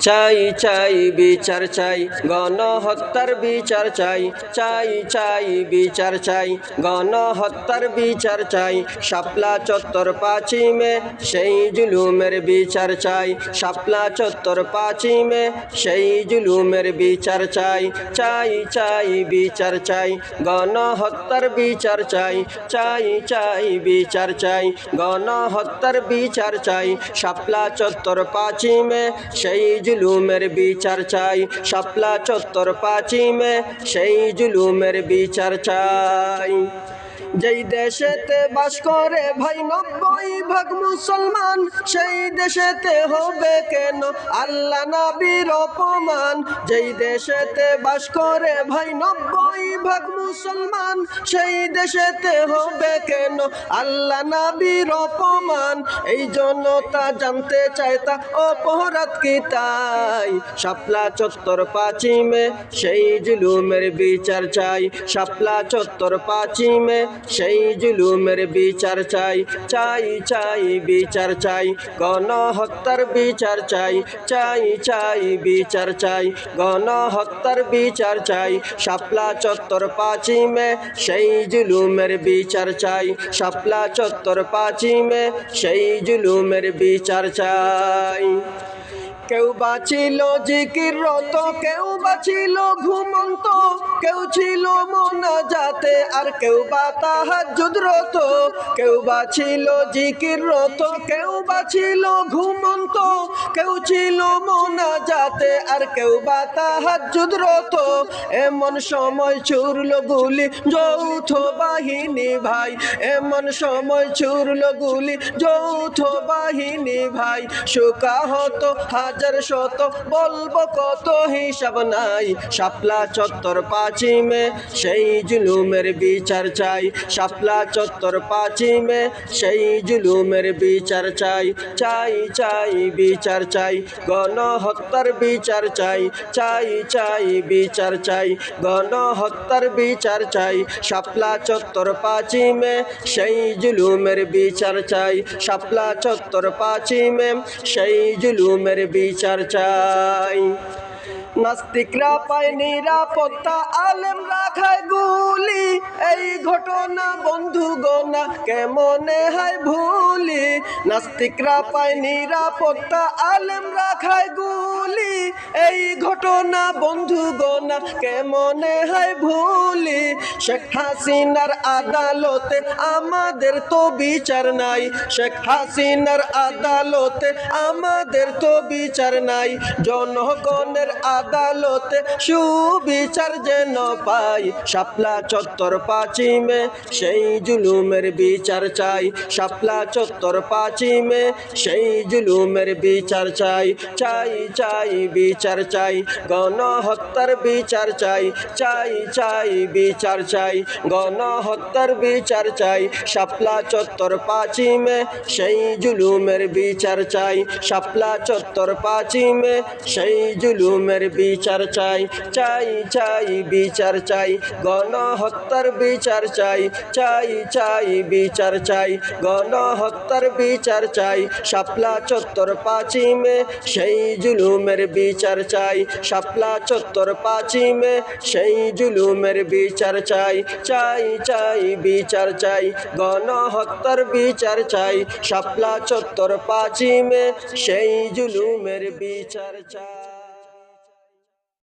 চাই চাই বিচার চাই, গণহত্যার বিচার চাই, চাই চাই বিচার চাই, গণহত্যার বিচার চাই। শাপলা চত্বর 5ই মে সেই জুলুমের বিচার চাই, শাপলা চত্বর 5ই মে সেই জুলুমের বিচার চাই। চাই চাই বিচার চাই, গণহত্যার বিচার চাই, চাই চাই বিচার চাই, গণহত্যার বিচার চাই। শাপলা চত্বর 5ই মে সেই জুলুমের বিচার চাই, শাপলা চত্বর 5ই মে সেই জুলুমের বিচার চাই। যেই দেশেতে বাস করে ভাই 90% মুসলমান, সেই দেশেতে হবে কেন আল্লাহ নবীর অপমান। যেই দেশেতে বাস করে ভাই 90% মুসলমান, সেই দেশেতে হবে কেন আল্লাহ নবীর অপমান। এই জনতা জানতে চায় তা অপরাধ কি তাই, শাপলা চত্বর 5ই মে সেই জুলুমের বিচার চাই, শাপলা চত্বর 5ই মে সেই জুলুমের বিচার চাই। চাই চাই বিচার চাই, গণহত্যার বিচার চাই, চাই চাই বিচার চাই, গণহত্যার বিচার চাই। শাপলা চত্বর 5ই মে সেই জুলুমের বিচার চাই, শাপলা চত্বর 5ই মে সেই জুলুমের বিচার চাই। কেউ বাঁচিল জিকিররত, কেউ বাঁচিল ঘুমন্ত, কেউ ছিল মোনাজাতে আর কেউ বা তাহাজ্জুদরত। কেউ বাঁচিল জিকিররত, কেউ বাঁচিল ঘুমন্ত, কেউ ছিল মোনাজাতে আর কেউ বা তাহাজ্জুদরত। এমন সময় ছুড়ল গুলি যৌথ বাহিনী ভাই, এমন সময় ছুড়ল গুলি যৌথ বাহিনী ভাই। শোকাহত হাজার শত, বলবো কত হিসাব নাই। শাপলা চত্বর 5ই মে সেই জুলুমের বিচার চাই, শাপলা চত্বর 5ই মে সেই জুলুমের বিচার চাই। চাই চাই বিচার চাই, গণহত্যার বিচার চাই, চাই চাই বিচার চাই, গণহত্যার বিচার চাই। শাপলা চত্বর 5ই মে সেই জুলুমের বিচার চাই, শাপলা চত্বর 5ই মে সেই জুলুমের বিচার চাই। নাস্তিকরা পায় নিরাপত্তা, আলেমরা খায় গুলি, এই ঘটনা বন্ধুগণা কেমনে হয় ভুলি। নাস্তিকরা পায় নিরাপত্তা, আলেমরা খায় গুলি, এই ঘটনা বন্ধুগণা কেমনে হয় ভুলি। শেখ হাসিনার আদালতে আমাদের তো বিচার নাই, শেখ হাসিনার আদালতে আমাদের তো বিচার নাই। জনগণের আদালতে সুবিচার যেন পাই। শাপলা চত্বর 5ই মে সেই জুলুমের বিচার চাই, শাপলা চত্বর 5ই মে সেই জুলুমের বিচার চাই। চাই চাই বিচার চাই, গণহত্যার বিচার চাই, চাই চাই বিচার চাই, গণহত্যার বিচার চাই। শাপলা চত্বর 5ই মে সেই জুলুমের বিচার চাই, শাপলা চত্বর 5ই মে সেই জুলুমের বিচার চাই। চাই চাই বিচার চাই, গণহত্যার বিচার চাই, চাই চাই বিচার চাই, গণহত্যার বিচার চাই। শাপলা চত্বর 5ই মে সেই জুলুমের বিচার চাই, শাপলা চত্বর 5ই মে সেই জুলুমের বিচার চাই। চাই চাই বিচার চাই, গণহত্যার বিচার চাই, শাপলা চত্বর 5ই মে সেই জুলুমের বিচার চাই।